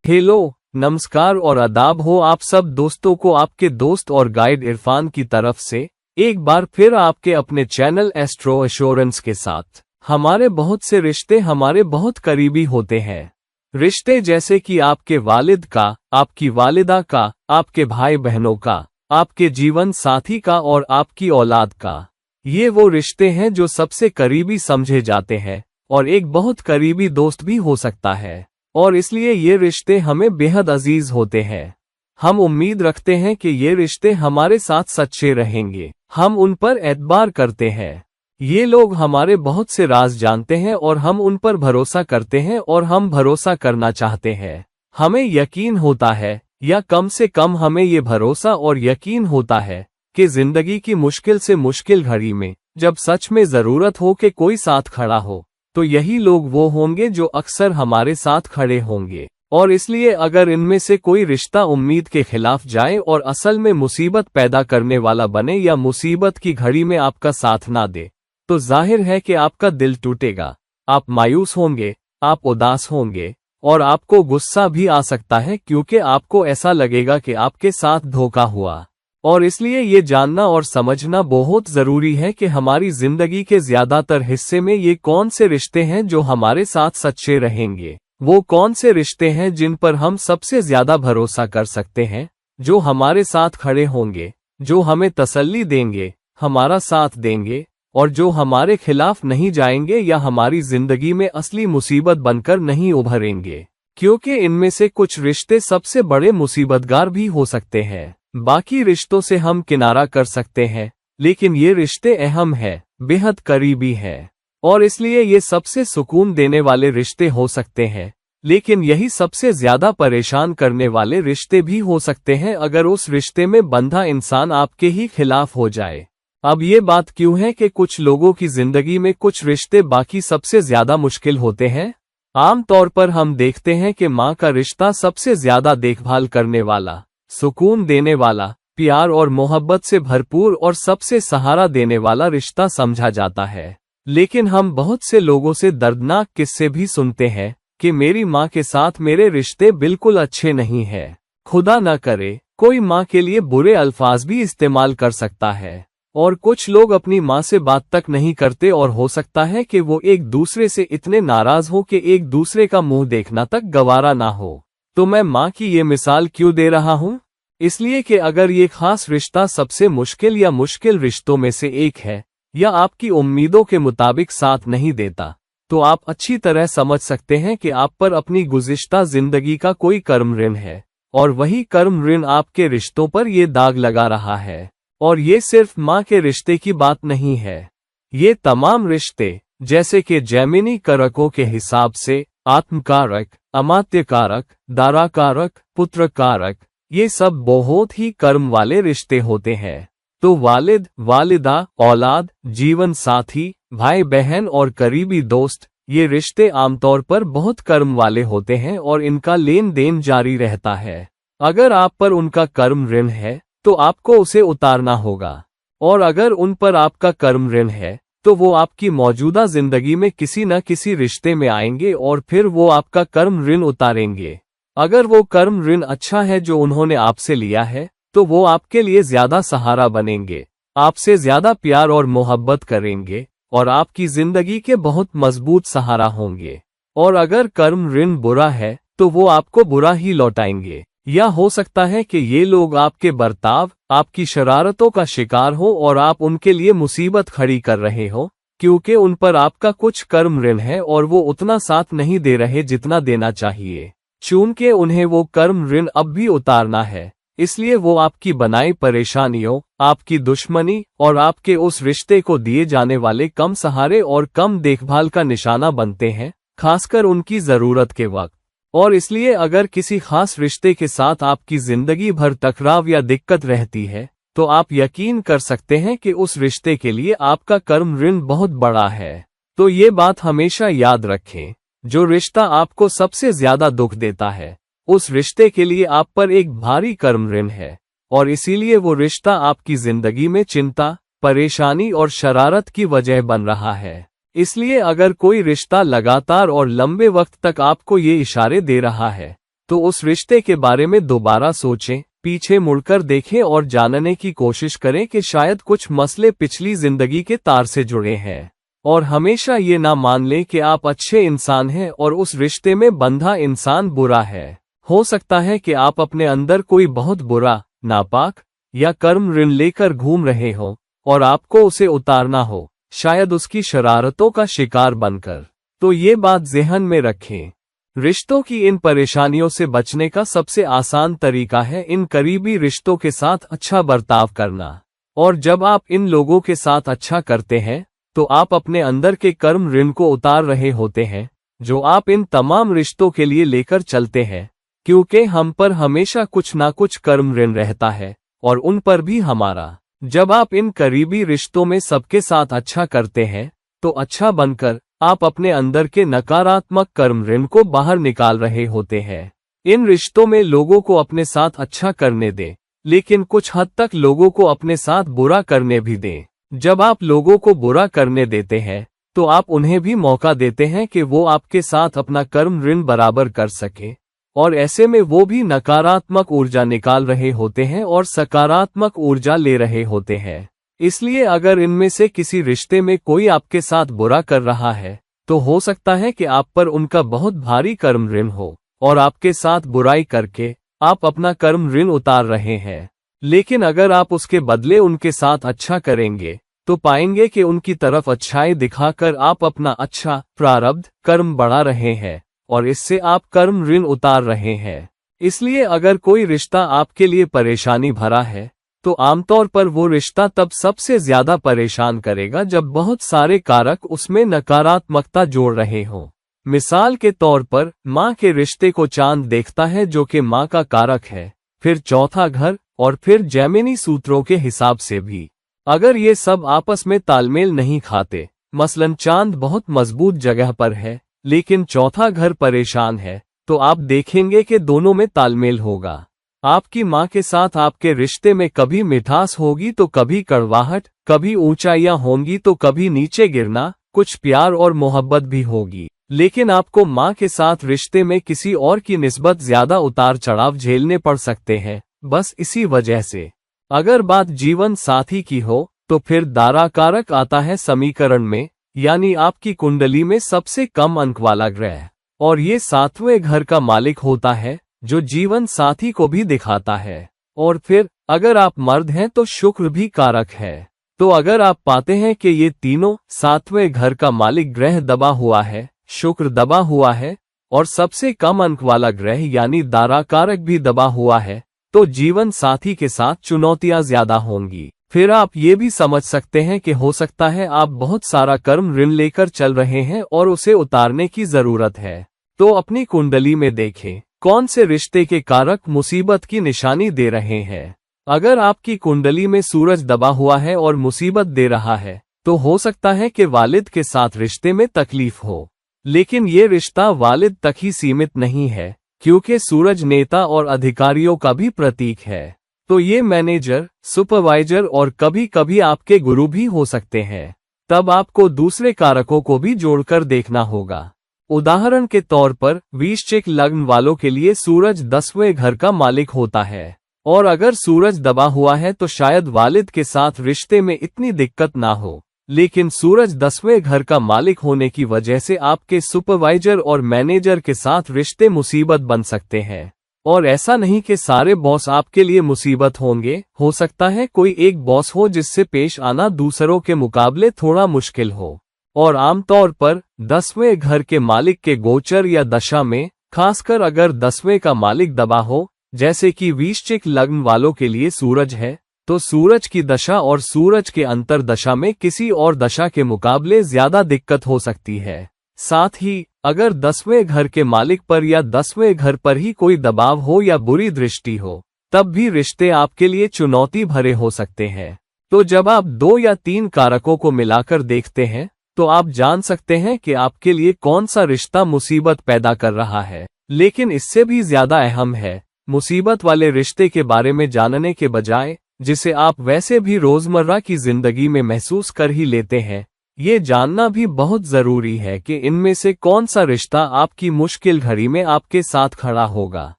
Hello, नमस्कार और आदाब हो आप सब दोस्तों को आपके दोस्त और गाइड इरफान की तरफ से एक बार फिर आपके अपने चैनल एस्ट्रो एश्योरेंस के साथ। हमारे बहुत से रिश्ते हमारे बहुत करीबी होते हैं। रिश्ते जैसे कि आपके वालिद का, आपकी वालिदा का, आपके भाई बहनों का, आपके जीवन साथी का और आपकी औलाद का। ये वो रिश्ते हैं जो सबसे करीबी समझे जाते हैं और एक बहुत करीबी दोस्त भी हो सकता है, और इसलिए ये रिश्ते हमें बेहद अजीज होते हैं। हम उम्मीद रखते हैं कि ये रिश्ते हमारे साथ सच्चे रहेंगे। हम उन पर एतबार करते हैं। ये लोग हमारे बहुत से राज जानते हैं और हम उन पर भरोसा करते हैं और हम भरोसा करना चाहते हैं। हमें यकीन होता है, या कम से कम हमें ये भरोसा और यकीन होता है कि जिंदगी की मुश्किल से मुश्किल घड़ी में जब सच में जरूरत हो कि कोई साथ खड़ा हो, तो यही लोग वो होंगे जो अक्सर हमारे साथ खड़े होंगे। और इसलिए अगर इनमें से कोई रिश्ता उम्मीद के खिलाफ जाए और असल में मुसीबत पैदा करने वाला बने या मुसीबत की घड़ी में आपका साथ ना दे, तो जाहिर है कि आपका दिल टूटेगा, आप मायूस होंगे, आप उदास होंगे और आपको गुस्सा भी आ सकता है, क्योंकि आपको ऐसा लगेगा कि आपके साथ धोखा हुआ। और इसलिए ये जानना और समझना बहुत जरूरी है कि हमारी जिंदगी के ज्यादातर हिस्से में ये कौन से रिश्ते हैं जो हमारे साथ सच्चे रहेंगे। वो कौन से रिश्ते हैं जिन पर हम सबसे ज्यादा भरोसा कर सकते हैं, जो हमारे साथ खड़े होंगे, जो हमें तसल्ली देंगे, हमारा साथ देंगे और जो हमारे खिलाफ नहीं जाएंगे या हमारी जिंदगी में असली मुसीबत बनकर नहीं उभरेंगे। क्योंकि इनमें से कुछ रिश्ते सबसे बड़े मुसीबतगार भी हो सकते हैं। बाकी रिश्तों से हम किनारा कर सकते हैं, लेकिन ये रिश्ते अहम है, बेहद करीबी है, और इसलिए ये सबसे सुकून देने वाले रिश्ते हो सकते हैं। लेकिन यही सबसे ज्यादा परेशान करने वाले रिश्ते भी हो सकते हैं अगर उस रिश्ते में बंधा इंसान आपके ही खिलाफ हो जाए। अब ये बात क्यों है कि कुछ लोगों की जिंदगी में कुछ रिश्ते बाकी सबसे ज्यादा मुश्किल होते हैं? आमतौर पर हम देखते हैं कि माँ का रिश्ता सबसे ज्यादा देखभाल करने वाला, सुकून देने वाला, प्यार और मोहब्बत से भरपूर और सबसे सहारा देने वाला रिश्ता समझा जाता है। लेकिन हम बहुत से लोगों से दर्दनाक किस्से भी सुनते हैं कि मेरी माँ के साथ मेरे रिश्ते बिल्कुल अच्छे नहीं हैं। खुदा न करे कोई माँ के लिए बुरे अल्फाज भी इस्तेमाल कर सकता है, और कुछ लोग अपनी माँ से बात तक नहीं करते और हो सकता है कि वो एक दूसरे से इतने नाराज हो कि एक दूसरे का मुंह देखना तक गवारा ना हो। तो मैं माँ की ये मिसाल क्यों दे रहा हूँ? इसलिए कि अगर ये खास रिश्ता सबसे मुश्किल या मुश्किल रिश्तों में से एक है, या आपकी उम्मीदों के मुताबिक साथ नहीं देता, तो आप अच्छी तरह समझ सकते हैं कि आप पर अपनी गुज़िश्ता जिंदगी का कोई कर्म ऋण है, और वही कर्म ऋण आपके रिश्तों पर ये दाग लगा रहा है। और ये सिर्फ माँ के रिश्ते की बात नहीं है। ये तमाम रिश्ते, जैसे कि जैमिनी कारकों के हिसाब से आत्मकारक, अमात्य कारक, दारा कारक, पुत्र कारक, ये सब बहुत ही कर्म वाले रिश्ते होते हैं। तो वालिद, वालिदा, औलाद, जीवन साथी, भाई बहन और करीबी दोस्त, ये रिश्ते आमतौर पर बहुत कर्म वाले होते हैं और इनका लेन देन जारी रहता है। अगर आप पर उनका कर्म ऋण है तो आपको उसे उतारना होगा, और अगर उन पर आपका कर्म ऋण है तो वो आपकी मौजूदा जिंदगी में किसी न किसी रिश्ते में आएंगे और फिर वो आपका कर्म ऋण उतारेंगे। अगर वो कर्म ऋण अच्छा है जो उन्होंने आपसे लिया है, तो वो आपके लिए ज्यादा सहारा बनेंगे, आपसे ज्यादा प्यार और मोहब्बत करेंगे और आपकी जिंदगी के बहुत मजबूत सहारा होंगे। और अगर कर्म ऋण बुरा है तो वो आपको बुरा ही लौटाएंगे। या हो सकता है कि ये लोग आपके बर्ताव, आपकी शरारतों का शिकार हो और आप उनके लिए मुसीबत खड़ी कर रहे हो, क्योंकि उन पर आपका कुछ कर्म ऋण है और वो उतना साथ नहीं दे रहे जितना देना चाहिए। चूंकि उन्हें वो कर्म ऋण अब भी उतारना है, इसलिए वो आपकी बनाई परेशानियों, आपकी दुश्मनी और आपके उस रिश्ते को दिए जाने वाले कम सहारे और कम देखभाल का निशाना बनते हैं, खासकर उनकी जरूरत के वक्त। और इसलिए अगर किसी खास रिश्ते के साथ आपकी जिंदगी भर टकराव या दिक्कत रहती है, तो आप यकीन कर सकते हैं कि उस रिश्ते के लिए आपका कर्म ऋण बहुत बड़ा है। तो ये बात हमेशा याद रखें, जो रिश्ता आपको सबसे ज्यादा दुख देता है, उस रिश्ते के लिए आप पर एक भारी कर्म ऋण है, और इसीलिए वो रिश्ता आपकी जिंदगी में चिंता, परेशानी और शरारत की वजह बन रहा है। इसलिए अगर कोई रिश्ता लगातार और लंबे वक्त तक आपको ये इशारे दे रहा है तो उस रिश्ते के बारे में दोबारा सोचें, पीछे मुड़कर देखें और जानने की कोशिश करें कि शायद कुछ मसले पिछली जिंदगी के तार से जुड़े हैं। और हमेशा ये ना मान लें कि आप अच्छे इंसान हैं और उस रिश्ते में बंधा इंसान बुरा है। हो सकता है कि आप अपने अंदर कोई बहुत बुरा, नापाक या कर्म ऋण लेकर घूम रहे हो और आपको उसे उतारना हो, शायद उसकी शरारतों का शिकार बनकर। तो ये बात ज़हन में रखें। रिश्तों की इन परेशानियों से बचने का सबसे आसान तरीका है इन करीबी रिश्तों के साथ अच्छा बर्ताव करना। और जब आप इन लोगों के साथ अच्छा करते हैं तो आप अपने अंदर के कर्म ऋण को उतार रहे होते हैं जो आप इन तमाम रिश्तों के लिए लेकर चलते हैं, क्योंकि हम पर हमेशा कुछ ना कुछ कर्म ऋण रहता है और उन पर भी हमारा। जब आप इन करीबी रिश्तों में सबके साथ अच्छा करते हैं तो अच्छा बनकर आप अपने अंदर के नकारात्मक कर्म ऋण को बाहर निकाल रहे होते हैं। इन रिश्तों में लोगों को अपने साथ अच्छा करने दें, लेकिन कुछ हद तक लोगों को अपने साथ बुरा करने भी दें। जब आप लोगों को बुरा करने देते हैं तो आप उन्हें भी मौका देते हैं कि वो आपके साथ अपना कर्म ऋण बराबर कर सके, और ऐसे में वो भी नकारात्मक ऊर्जा निकाल रहे होते हैं और सकारात्मक ऊर्जा ले रहे होते हैं। इसलिए अगर इनमें से किसी रिश्ते में कोई आपके साथ बुरा कर रहा है तो हो सकता है कि आप पर उनका बहुत भारी कर्म ऋण हो और आपके साथ बुराई करके आप अपना कर्म ऋण उतार रहे हैं। लेकिन अगर आप उसके बदले उनके साथ अच्छा करेंगे तो पाएंगे कि उनकी तरफ अच्छाई दिखाकर आप अपना अच्छा प्रारब्ध कर्म बढ़ा रहे हैं और इससे आप कर्म ऋण उतार रहे हैं। इसलिए अगर कोई रिश्ता आपके लिए परेशानी भरा है तो आमतौर पर वो रिश्ता तब सबसे ज्यादा परेशान करेगा जब बहुत सारे कारक उसमें नकारात्मकता जोड़ रहे हों। मिसाल के तौर पर माँ के रिश्ते को चांद देखता है जो कि माँ का कारक है, फिर चौथा घर और फिर जैमिनी सूत्रों के हिसाब से भी। अगर ये सब आपस में तालमेल नहीं खाते, मसलन चांद बहुत मजबूत जगह पर है लेकिन चौथा घर परेशान है, तो आप देखेंगे कि दोनों में तालमेल होगा। आपकी माँ के साथ आपके रिश्ते में कभी मिठास होगी तो कभी कड़वाहट, कभी ऊंचाइयां होंगी तो कभी नीचे गिरना, कुछ प्यार और मोहब्बत भी होगी। लेकिन आपको माँ के साथ रिश्ते में किसी और की निस्बत ज्यादा उतार चढ़ाव झेलने पड़ सकते हैं। बस इसी वजह से अगर बात जीवन साथी की हो तो फिर दारा कारक आता है समीकरण में, यानी आपकी कुंडली में सबसे कम अंक वाला ग्रह, और ये 7वें घर का मालिक होता है जो जीवन साथी को भी दिखाता है। और फिर अगर आप मर्द हैं तो शुक्र भी कारक है। तो अगर आप पाते हैं कि ये तीनों 7वें घर का मालिक ग्रह दबा हुआ है, शुक्र दबा हुआ है और सबसे कम अंक वाला ग्रह यानी दारा कारक भी दबा हुआ है, तो जीवन साथी के साथ चुनौतियां ज्यादा होंगी। फिर आप ये भी समझ सकते हैं कि हो सकता है आप बहुत सारा कर्म ऋण लेकर चल रहे हैं और उसे उतारने की जरूरत है। तो अपनी कुंडली में देखें कौन से रिश्ते के कारक मुसीबत की निशानी दे रहे हैं। अगर आपकी कुंडली में सूरज दबा हुआ है और मुसीबत दे रहा है तो हो सकता है कि वालिद के साथ रिश्ते में तकलीफ हो। लेकिन ये रिश्ता वालिद तक ही सीमित नहीं है, क्योंकि सूरज नेता और अधिकारियों का भी प्रतीक है। तो ये मैनेजर, सुपरवाइजर और कभी कभी आपके गुरु भी हो सकते हैं। तब आपको दूसरे कारकों को भी जोड़कर देखना होगा। उदाहरण के तौर पर वृश्चिक लग्न वालों के लिए सूरज 10वें घर का मालिक होता है, और अगर सूरज दबा हुआ है तो शायद वालिद के साथ रिश्ते में इतनी दिक्कत ना हो, लेकिन सूरज 10वें घर का मालिक होने की वजह से आपके सुपरवाइजर और मैनेजर के साथ रिश्ते मुसीबत बन सकते हैं। और ऐसा नहीं कि सारे बॉस आपके लिए मुसीबत होंगे, हो सकता है कोई एक बॉस हो जिससे पेश आना दूसरों के मुकाबले थोड़ा मुश्किल हो। और आमतौर पर 10वें घर के मालिक के गोचर या दशा में, खासकर अगर 10वें का मालिक दबा हो, जैसे कि वृश्चिक लग्न वालों के लिए सूरज है, तो सूरज की दशा और सूरज के अंतर दशा में किसी और दशा के मुकाबले ज्यादा दिक्कत हो सकती है। साथ ही अगर 10वें घर के मालिक पर या 10वें घर पर ही कोई दबाव हो या बुरी दृष्टि हो, तब भी रिश्ते आपके लिए चुनौती भरे हो सकते हैं। तो जब आप 2 या 3 कारकों को मिलाकर देखते हैं तो आप जान सकते हैं कि आपके लिए कौन सा रिश्ता मुसीबत पैदा कर रहा है। लेकिन इससे भी ज्यादा अहम है, मुसीबत वाले रिश्ते के बारे में जानने के बजाय, जिसे आप वैसे भी रोजमर्रा की जिंदगी में महसूस कर ही लेते हैं, ये जानना भी बहुत जरूरी है कि इनमें से कौन सा रिश्ता आपकी मुश्किल घड़ी में आपके साथ खड़ा होगा।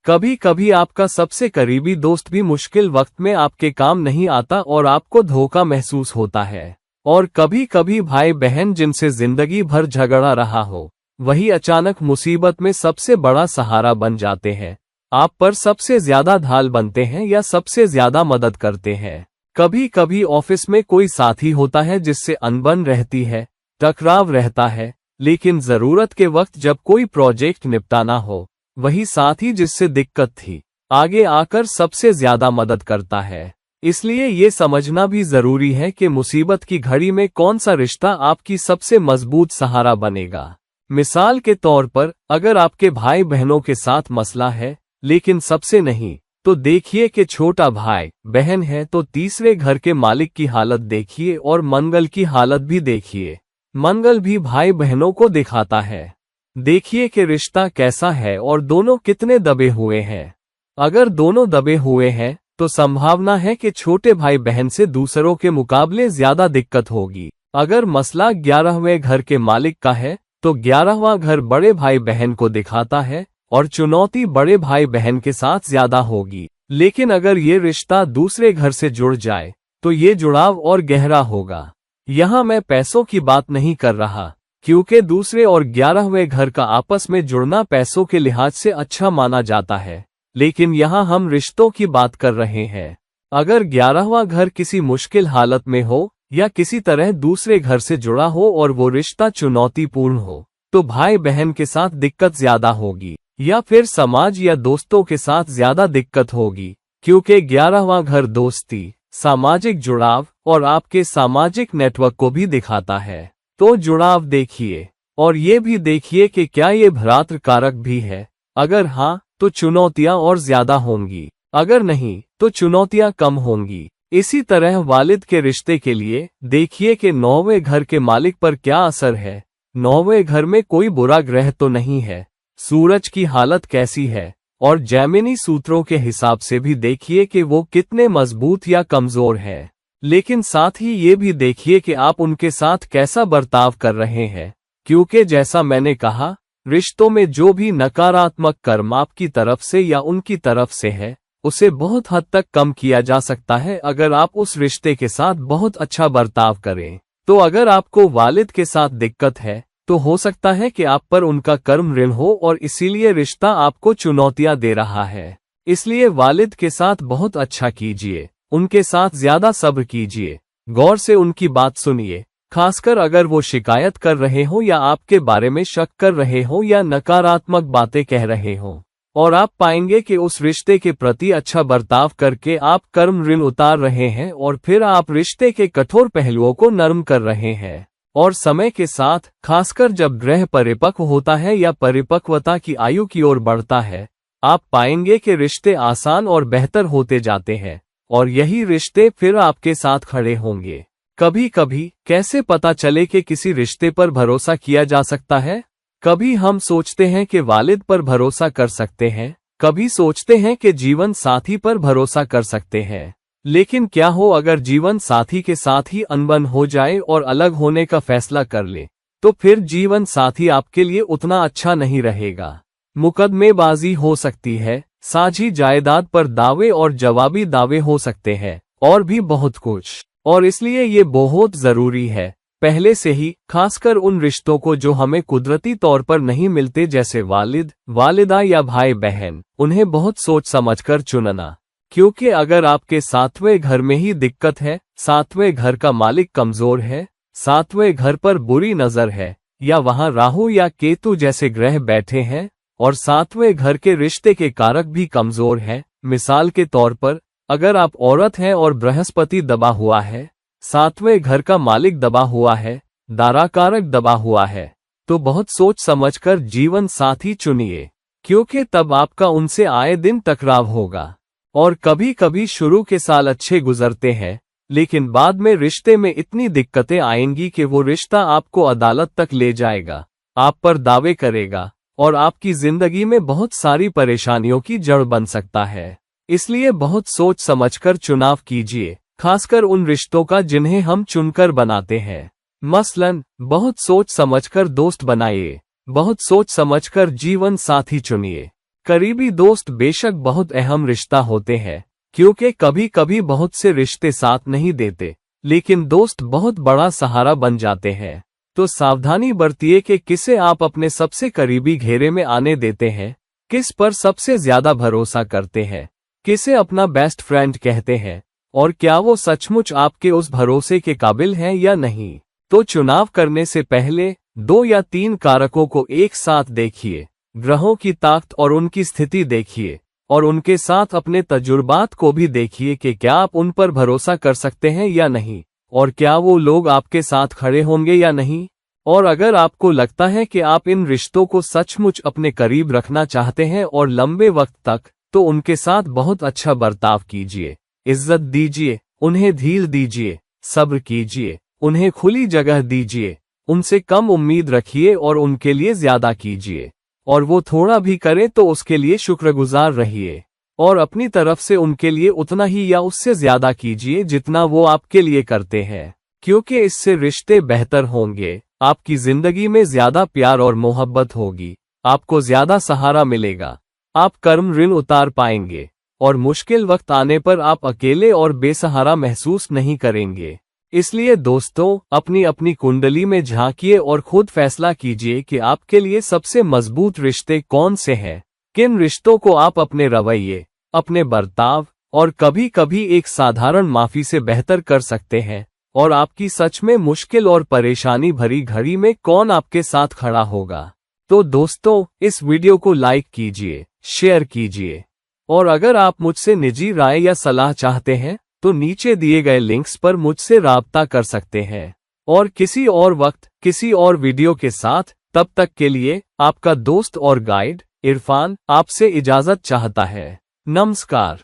कभी कभी आपका सबसे करीबी दोस्त भी मुश्किल वक्त में आपके काम नहीं आता और आपको धोखा महसूस होता है। और कभी कभी भाई बहन जिनसे जिंदगी भर झगड़ा रहा हो, वही अचानक मुसीबत में सबसे बड़ा सहारा बन जाते हैं। आप पर सबसे ज्यादा ढाल बनते हैं या सबसे ज्यादा मदद करते हैं। कभी कभी ऑफिस में कोई साथी होता है जिससे अनबन रहती है, टकराव रहता है, लेकिन जरूरत के वक्त जब कोई प्रोजेक्ट निपटाना हो, वही साथी जिससे दिक्कत थी आगे आकर सबसे ज्यादा मदद करता है। इसलिए ये समझना भी जरूरी है कि मुसीबत की घड़ी में कौन सा रिश्ता आपकी सबसे मजबूत सहारा बनेगा। मिसाल के तौर पर, अगर आपके भाई बहनों के साथ मसला है लेकिन सबसे नहीं, तो देखिए कि छोटा भाई बहन है तो तीसरे घर के मालिक की हालत देखिए और मंगल की हालत भी देखिए। मंगल भी भाई बहनों को दिखाता है। देखिए कि रिश्ता कैसा है और दोनों कितने दबे हुए हैं। अगर दोनों दबे हुए हैं तो संभावना है कि छोटे भाई बहन से दूसरों के मुकाबले ज्यादा दिक्कत होगी। अगर मसला 11वें घर के मालिक का है तो 11वां घर बड़े भाई बहन को दिखाता है और चुनौती बड़े भाई बहन के साथ ज्यादा होगी। लेकिन अगर ये रिश्ता दूसरे घर से जुड़ जाए तो ये जुड़ाव और गहरा होगा। यहाँ मैं पैसों की बात नहीं कर रहा, क्योंकि दूसरे और 11वें घर का आपस में जुड़ना पैसों के लिहाज से अच्छा माना जाता है, लेकिन यहाँ हम रिश्तों की बात कर रहे हैं। अगर 11वां घर किसी मुश्किल हालत में हो या किसी तरह दूसरे घर से जुड़ा हो और वो रिश्ता चुनौतीपूर्ण हो, तो भाई बहन के साथ दिक्कत ज्यादा होगी या फिर समाज या दोस्तों के साथ ज्यादा दिक्कत होगी, क्योंकि 11वां घर दोस्ती, सामाजिक जुड़ाव और आपके सामाजिक नेटवर्क को भी दिखाता है। तो जुड़ाव देखिए और ये भी देखिए कि क्या ये भ्रातृ कारक भी है। अगर हाँ, तो चुनौतियां और ज्यादा होंगी, अगर नहीं तो चुनौतियां कम होंगी। इसी तरह वालिद के रिश्ते के लिए देखिए कि 9वें घर के मालिक पर क्या असर है। 9वें घर में कोई बुरा ग्रह तो नहीं है, सूरज की हालत कैसी है, और जैमिनी सूत्रों के हिसाब से भी देखिए कि वो कितने मजबूत या कमजोर है। लेकिन साथ ही ये भी देखिए कि आप उनके साथ कैसा बर्ताव कर रहे हैं, क्योंकि जैसा मैंने कहा, रिश्तों में जो भी नकारात्मक कर्म आपकी तरफ से या उनकी तरफ से है, उसे बहुत हद तक कम किया जा सकता है अगर आप उस रिश्ते के साथ बहुत अच्छा बर्ताव करें। तो अगर आपको वालिद के साथ दिक्कत है तो हो सकता है कि आप पर उनका कर्म ऋण हो और इसीलिए रिश्ता आपको चुनौतियां दे रहा है। इसलिए वालिद के साथ बहुत अच्छा कीजिए, उनके साथ ज्यादा सब्र कीजिए, गौर से उनकी बात सुनिए, खासकर अगर वो शिकायत कर रहे हो या आपके बारे में शक कर रहे हो या नकारात्मक बातें कह रहे हो। और आप पाएंगे कि उस रिश्ते के प्रति अच्छा बर्ताव करके आप कर्म ऋण उतार रहे हैं और फिर आप रिश्ते के कठोर पहलुओं को नरम कर रहे हैं। और समय के साथ, खासकर जब ग्रह परिपक्व होता है या परिपक्वता की आयु की ओर बढ़ता है, आप पाएंगे कि रिश्ते आसान और बेहतर होते जाते हैं और यही रिश्ते फिर आपके साथ खड़े होंगे। कभी कभी कैसे पता चले कि किसी रिश्ते पर भरोसा किया जा सकता है? कभी हम सोचते हैं कि वालिद पर भरोसा कर सकते हैं, कभी सोचते हैं कि जीवन साथी पर भरोसा कर सकते हैं। लेकिन क्या हो अगर जीवन साथी के साथ ही अनबन हो जाए और अलग होने का फैसला कर ले, तो फिर जीवन साथी आपके लिए उतना अच्छा नहीं रहेगा। मुकदमेबाजी हो सकती है, साझी जायदाद पर दावे और जवाबी दावे हो सकते हैं, और भी बहुत कुछ। और इसलिए ये बहुत जरूरी है पहले से ही, खासकर उन रिश्तों को जो हमें कुदरती तौर पर नहीं मिलते, जैसे वालिद, वालिदा या भाई बहन, उन्हें बहुत सोच समझकर चुनना। क्योंकि अगर आपके 7वें घर में ही दिक्कत है, 7वें घर का मालिक कमजोर है, 7वें घर पर बुरी नजर है, या वहां राहु या केतु जैसे ग्रह बैठे हैं, और 7वें घर के रिश्ते के कारक भी कमजोर हैं, मिसाल के तौर पर अगर आप औरत हैं और बृहस्पति दबा हुआ है, 7वें घर का मालिक दबा हुआ है, दारा कारक दबा हुआ है, तो बहुत सोच समझकर जीवन साथी चुनिए, क्योंकि तब आपका उनसे आए दिन टकराव होगा। और कभी कभी शुरू के साल अच्छे गुजरते हैं, लेकिन बाद में रिश्ते में इतनी दिक्कतें आएंगी कि वो रिश्ता आपको अदालत तक ले जाएगा, आप पर दावे करेगा और आपकी जिंदगी में बहुत सारी परेशानियों की जड़ बन सकता है। इसलिए बहुत सोच समझकर चुनाव कीजिए, खासकर उन रिश्तों का जिन्हें हम चुनकर बनाते हैं। मसलन, बहुत सोच समझकर दोस्त बनाइए, बहुत सोच समझकर जीवन साथी चुनिए। करीबी दोस्त बेशक बहुत अहम रिश्ता होते हैं, क्योंकि कभी कभी बहुत से रिश्ते साथ नहीं देते, लेकिन दोस्त बहुत बड़ा सहारा बन जाते हैं। तो सावधानी बरतिए कि किसे आप अपने सबसे करीबी घेरे में आने देते हैं, किस पर सबसे ज्यादा भरोसा करते हैं, किसे अपना बेस्ट फ्रेंड कहते हैं, और क्या वो सचमुच आपके उस भरोसे के काबिल हैं या नहीं। तो चुनाव करने से पहले 2 या 3 कारकों को एक साथ देखिए। ग्रहों की ताकत और उनकी स्थिति देखिए, और उनके साथ अपने तजुर्बात को भी देखिए कि क्या आप उन पर भरोसा कर सकते हैं या नहीं, और क्या वो लोग आपके साथ खड़े होंगे या नहीं। और अगर आपको लगता है कि आप इन रिश्तों को सचमुच अपने करीब रखना चाहते हैं और लंबे वक्त तक, तो उनके साथ बहुत अच्छा बर्ताव कीजिए, इज्जत दीजिए, उन्हें धील दीजिए, सब्र कीजिए, उन्हें खुली जगह दीजिए, उनसे कम उम्मीद रखिए और उनके लिए ज्यादा कीजिए, और वो थोड़ा भी करे तो उसके लिए शुक्रगुजार रहिए, और अपनी तरफ से उनके लिए उतना ही या उससे ज्यादा कीजिए जितना वो आपके लिए करते हैं, क्योंकि इससे रिश्ते बेहतर होंगे, आपकी जिंदगी में ज्यादा प्यार और मोहब्बत होगी, आपको ज्यादा सहारा मिलेगा, आप कर्म ऋण उतार पाएंगे, और मुश्किल वक्त आने पर आप अकेले और बेसहारा महसूस नहीं करेंगे। इसलिए दोस्तों, अपनी अपनी कुंडली में झांकिए और खुद फैसला कीजिए कि आपके लिए सबसे मजबूत रिश्ते कौन से हैं। किन रिश्तों को आप अपने रवैये, अपने बर्ताव और कभी कभी एक साधारण माफी से बेहतर कर सकते हैं, और आपकी सच में मुश्किल और परेशानी भरी घड़ी में कौन आपके साथ खड़ा होगा। तो दोस्तों, इस वीडियो को लाइक कीजिए, शेयर कीजिए, और अगर आप मुझसे निजी राय या सलाह चाहते हैं तो नीचे दिए गए लिंक्स पर मुझसे राब्ता कर सकते हैं। और किसी और वक्त किसी और वीडियो के साथ, तब तक के लिए आपका दोस्त और गाइड इरफान आपसे इजाजत चाहता है। नमस्कार।